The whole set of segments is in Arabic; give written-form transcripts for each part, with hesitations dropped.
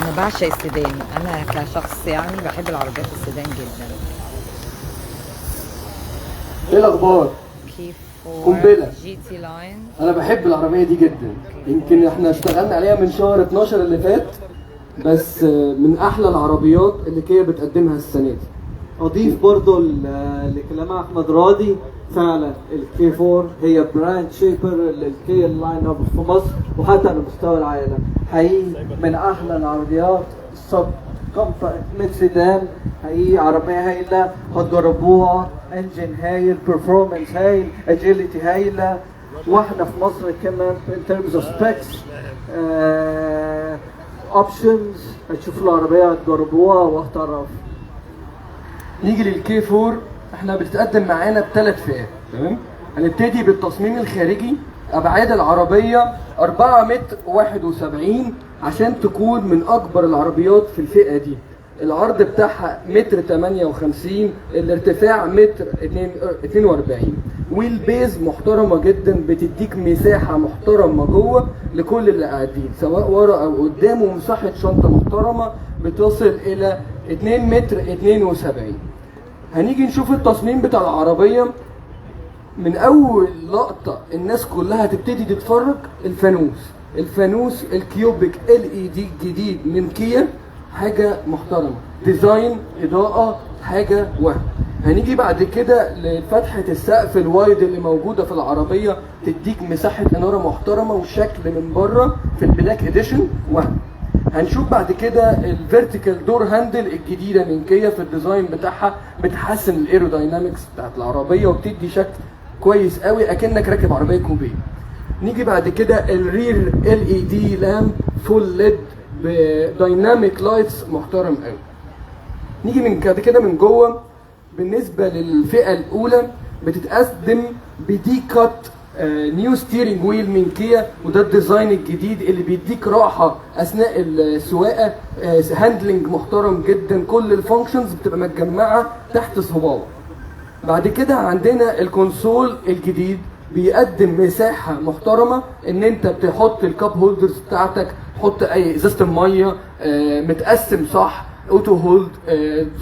انا بعشق السيدان، انا كشخص يعني بحب العربيات السيدان جدا. ايه الاخبار؟ كيف قنبله. جي تي لاين. انا بحب العربيه دي جدا، يمكن احنا اشتغلنا عليها من شهر 12 اللي فات، بس من احلى العربيات اللي كيا بتقدمها السنه دي. اضيف برضو لكلام احمد راضي، فعلا الكي 4 هي براند شيبر للكيا لاين اب في مصر وحتى على مستوى العالم. حقيقي من احلى العربيات السب كومباكت من سيدان، حقيقي عربيه هايله هتجربوها. انجن هايل، performance هايل، اجيلتي هايله، واحده في مصر كمان in terms of specs options. هتشوفوا العربيه هتجربوها وهتعرفوا. نيجي للكي 4، احنا بتتقدم معانا بثلاث فئات، تمام؟ هنبتدي بالتصميم الخارجي. ابعاد العربيه 4 متر 71 عشان تكون من اكبر العربيات في الفئه دي. العرض بتاعها متر 58، الارتفاع متر 42. ويل بيز محترمه جدا، بتديك مساحه محترمه جوه لكل اللي قاعدين سواء ورا او قدام، ومساحه شنطه محترمه بتصل الى 2 متر 72. هنيجي نشوف التصميم بتاع العربيه. من اول لقطه الناس كلها هتبتدي تتفرج. الفانوس الكيوبيك LED الجديد من كيا، حاجه محترمه. ديزاين، اضاءه، حاجه وهم. هنيجي بعد كده لفتحه السقف الوايد اللي موجوده في العربيه، تديك مساحه اناره محترمه وشكل من بره في البلاك اديشن وهم. هنشوف بعد كده الفيرتيكال دور هاندل الجديده من كيا في الديزاين بتاعها، بتحسن الايروداينامكس بتاعت العربيه وبتدي شكل كويس قوي اكنك راكب عربيه كوبيه. نيجي بعد كده الرير LED لامب فول ليد بدايناميك لايتس محترم قوي. نيجي من بعد كده من جوه. بالنسبه للفئه الاولى بتتقدم بدي كات نيو ستيرنج ويل من كيا، وده الديزاين الجديد اللي بيديك راحه اثناء السواقه. هاندلنج محترم جدا، كل الفانكشنز بتبقى متجمعه تحت صباعك. بعد كده عندنا الكونسول الجديد، بيقدم مساحه محترمه ان انت بتحط الكاب هولدرز بتاعتك، تحط اي ازازه الميه، متقسم صح، اوتو هولد،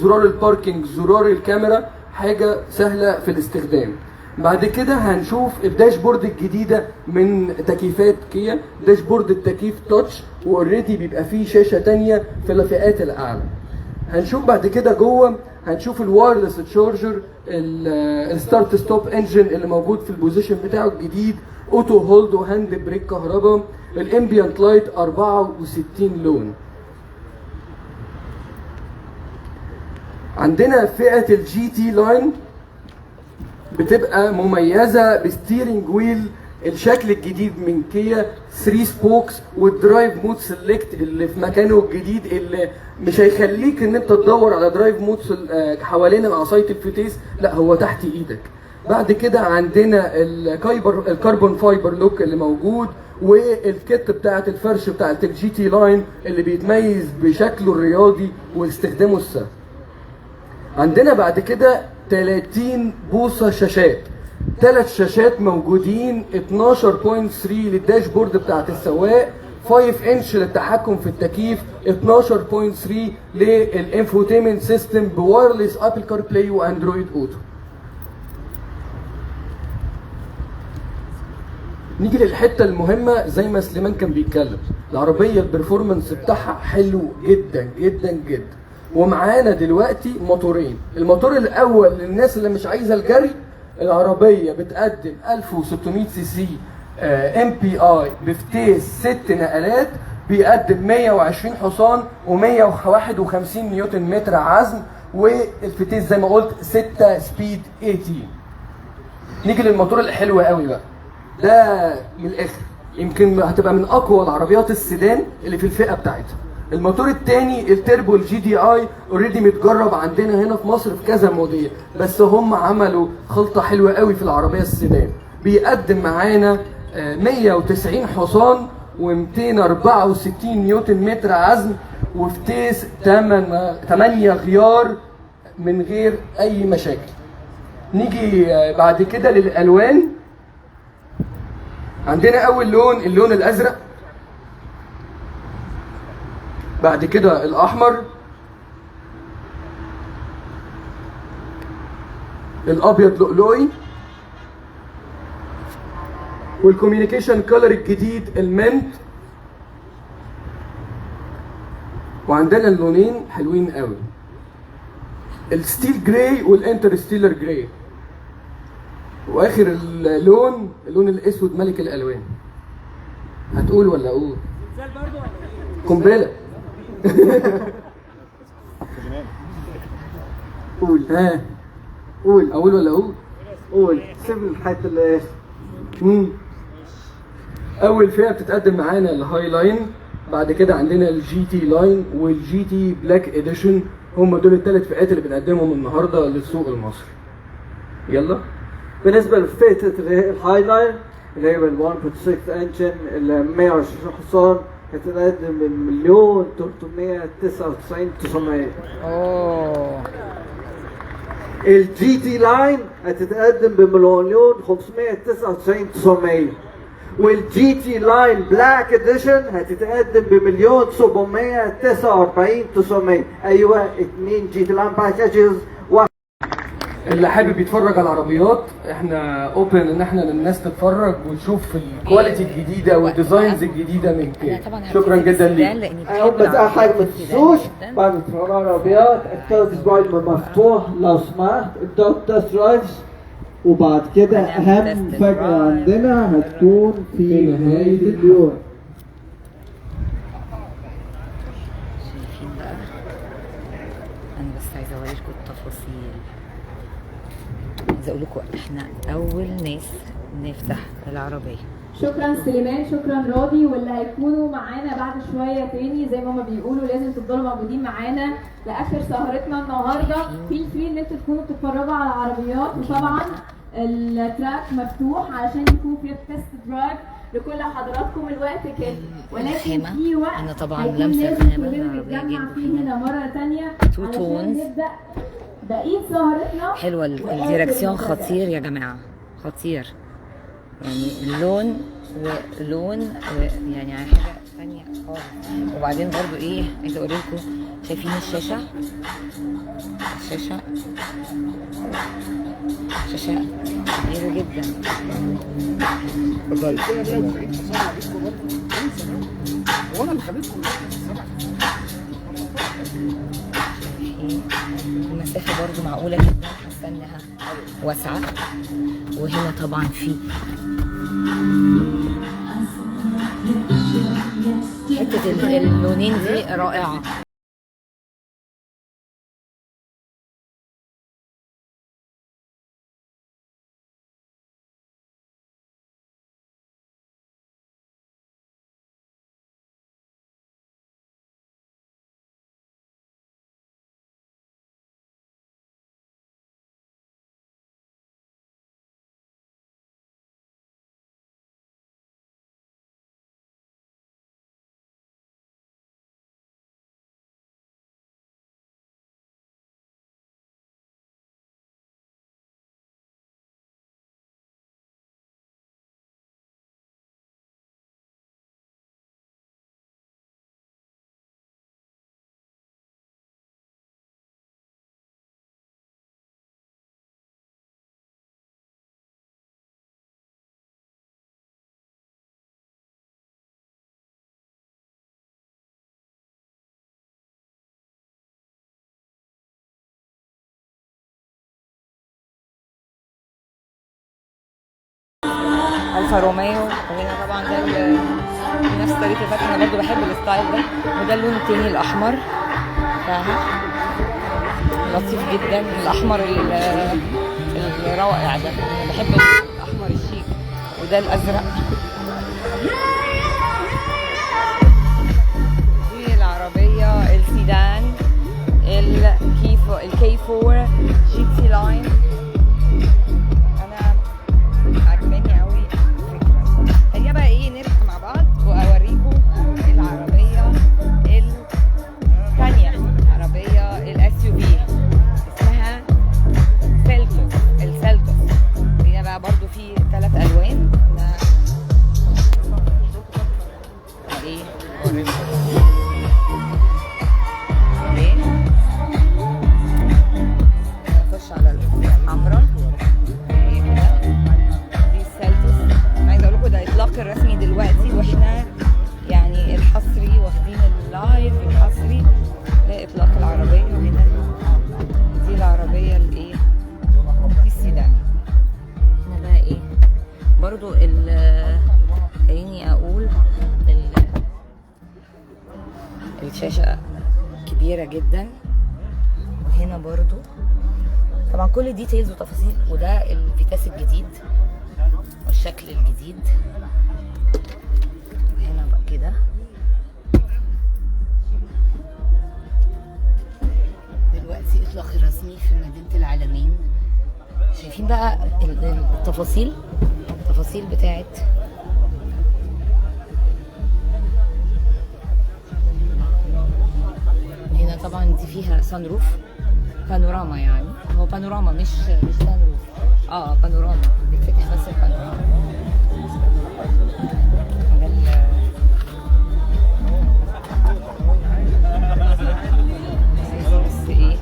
زرار الباركينج، زرار الكاميرا، حاجه سهله في الاستخدام. بعد كده هنشوف الداشبورد الجديده من تكييفات كيا، داشبورد التكييف تاتش، واوريدي بيبقى فيه شاشه تانية في الفئات الاعلى. هنشوف بعد كده جوه، هنشوف الوايرلس تشارجر، الستارت ستوب انجن اللي موجود في البوزيشن بتاعه الجديد، اوتو هولد وهاند بريك كهرباء، الامبيانت لايت 64 لون. عندنا فئه الجي تي لاين بتبقى مميزه بستيرنج ويل الشكل الجديد من كيا 3 سبوكس، والدرايف مود سيلكت اللي في مكانه الجديد، اللي مش هيخليك ان انت تدور على درايف مود حوالين العصايه الفتيس، لا هو تحت ايدك. بعد كده عندنا الكربون فايبر لوك اللي موجود، والكت بتاعه الفرش بتاعه الجي تي لاين اللي بيتميز بشكله الرياضي واستخدامه السهل. عندنا بعد كده 30 بوصه شاشات، 3 شاشات موجودين، 12.3 للداشبورد بتاعت السواق، 5 انش للتحكم في التكييف، 12.3 للانفوتيمنت سيستم بوايرلس ابل كار بلاي واندرويد اوتو. نيجي للحته المهمه زي ما سليمان كان بيتكلم، العربيه البرفورمانس بتاعها حلو جدا جدا جدا. ومعانا دلوقتي موتورين. الموتور الاول للناس اللي مش عايزه الجري، العربيه بتقدم 1600 سي سي MPI بفتيس 6 نقلات، بيقدم 120 حصان و151 نيوتن متر عزم، والفتيس زي ما قلت 6 سبيد 18. نيجي للموتور الحلو قوي بقى، ده من الاخر يمكن هتبقى من اقوى العربيات السيدان اللي في الفئه بتاعتها. الموتور الثاني التربو الجي دي اي، اوريدي متجرب عندنا هنا في مصر في كذا موديل، بس هم عملوا خلطه حلوه قوي في العربيه السيدان. بيقدم معانا 190 حصان و264 نيوتن متر عزم، وفتيس 8 غيار من غير اي مشاكل. نيجي بعد كده للالوان. عندنا اول لون اللون الازرق، بعد كده الاحمر، الابيض لؤلؤي، والكوميونيكيشن كولر الجديد المنت، وعندنا اللونين حلوين قوي، الستيل جراي والانترستيلر جراي، واخر اللون الاسود ملك الالوان. هتقول ولا اقول؟ قنبله. قول. ها قول. اقول ولا اقول؟ قول. سيب الحته الاخر. اول فئه بتتقدم معانا الهاي لاين، بعد كده عندنا الجي تي لاين والجي تي بلاك اديشن. هم دول الثلاث فئات اللي بنقدمهم النهارده للسوق المصري. يلا. بالنسبه لفئه الهاي لاين اللي هي ال 1.6 انجن ال 120 حصان هتتقدم من 1,399,900. اوه. الجي تي لاين هتتقدم ب 1,599,900. والجي تي لاين بلاك اديشن هتتقدم ب 1,749,900. ايوه 2 جي تي لاين باكجز. اللي حابب يتفرج على العربيات احنا اوبن ان احنا للناس تتفرج وتشوف الكواليتي الجديده والديزاينز الجديده من كده. شكرا جدا ليك. بس اهم حاجه ما تنسوش بعد ما تتفرجوا على العربيات الثلاث اسبوع مفتوح لو سمحت ابداوا التست درايفز. وبعد كده اهم فجأة عندنا هتكون في نهاية اليوم. شايفين بقى؟ انا بس عايزه اوريكم التفاصيل. عايزه اقول لكم احنا اول ناس نفتح العربيه. شكرا سليمان، شكرا راضي، واللي هيكونوا معانا بعد شويه تاني زي ما هما بيقولوا لازم تفضلوا موجودين معانا لاخر سهرتنا النهارده. في فري ان انتوا تكونوا بتتفرجوا على العربيات، وطبعا التراك مفتوح علشان يكون في تيست درايف لكل حضراتكم. الوقت كده ولكن في وقت انا طبعا هيكون لمسه لازم الخامه كلنا العربيه نتجمع فيه هنا مره تانيه تو علشان تونز. نبدا بقيه سهرتنا. حلوه الديركسيون، خطير يا جماعه، خطير. يعني اللون ولون يعني حاجه ثانيه خالص. وبعدين برضو ايه عايزه اوري لكم، شايفين الشاشه؟ الشاشه كبيره جدا. وانا اللي خليتكم المسافه برضو معقوله جدا، حاسه انها واسعه. وهنا طبعا في حته اللونين دي رائعه. الفا روميو. وهنا طبعا ده نفس طريقه الفتح، انا برضو بحب الستايل ده. وده اللون التاني الاحمر بتاعها، لطيف جدا. الاحمر الرائع ده، انا بحب الاحمر الشيك. وده الازرق. دي العربيه السيدان الكي 4 جي تي لاين. انا عجباني قوي الفكره. خلينا بقى ايه نرجع مع بعض واوريكم العربيه الثانيه، عربيه الاس يو في اسمها السيلتوس. هي بقى برضو في 3 الوان. الشاشة كبيرة جدا. وهنا برضو طبعا كل ديتيلز وتفاصيل، وده الفيتاس الجديد والشكل الجديد. وهنا بقى كده دلوقتي اطلاق الرسمي في مدينة العالمين. شايفين بقى التفاصيل بتاعت هنا. طبعا دي فيها سان روف، بانوراما، يعني هو بانوراما مش سان روف، بانوراما بيتفتح بس البانوراما. بس ايه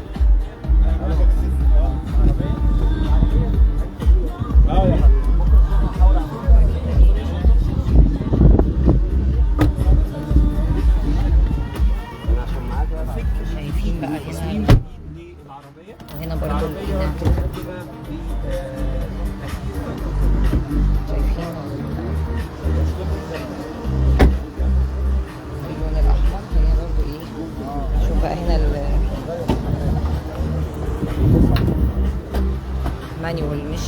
شايفين بقى هنا، وهنا برضو هنا كده شايفين اللون الأحمر. هنا برضو ايه، شوف بقى هنا المانيوال مش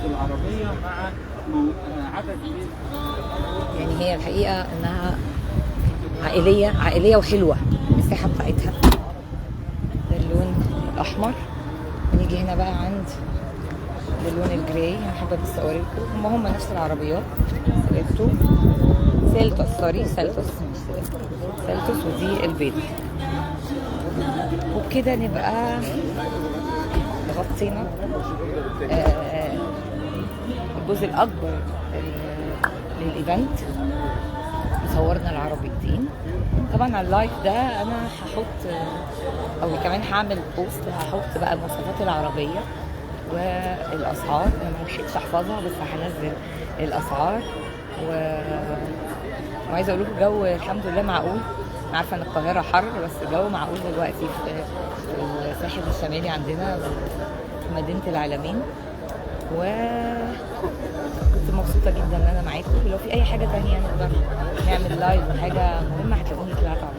في العربية مع عدد يعني هي الحقيقة انها عائلية وحلوة. المساحة بتاعتها ده اللون الأحمر. ونيجي هنا بقى عند اللون الجراي. انا حابة بس اوريكم هما نفس العربيات، سيلتوس ودي البيض. وبكده نبقى غطينا الجزء الأكبر للإيفنت. صورنا العربيتين. طبعا على اللايف ده أنا هحط أو كمان هعمل بوست هحط بقى مواصفات العربية والأسعار. أنا ملحقتش أحفظها بس هنزل الأسعار. وعايزة أقول لكم الجو الحمد لله معقول. أنا عارفة إن القاهرة حر بس الجو معقول دلوقتي في الساحل الشمالي عندنا في مدينة العالمين. وكنت مبسوطة جدا ان انا معاكم. ولو في اي حاجة تانية نقدر نعمل لايف حاجة مهمة هتلاقوني طلعت على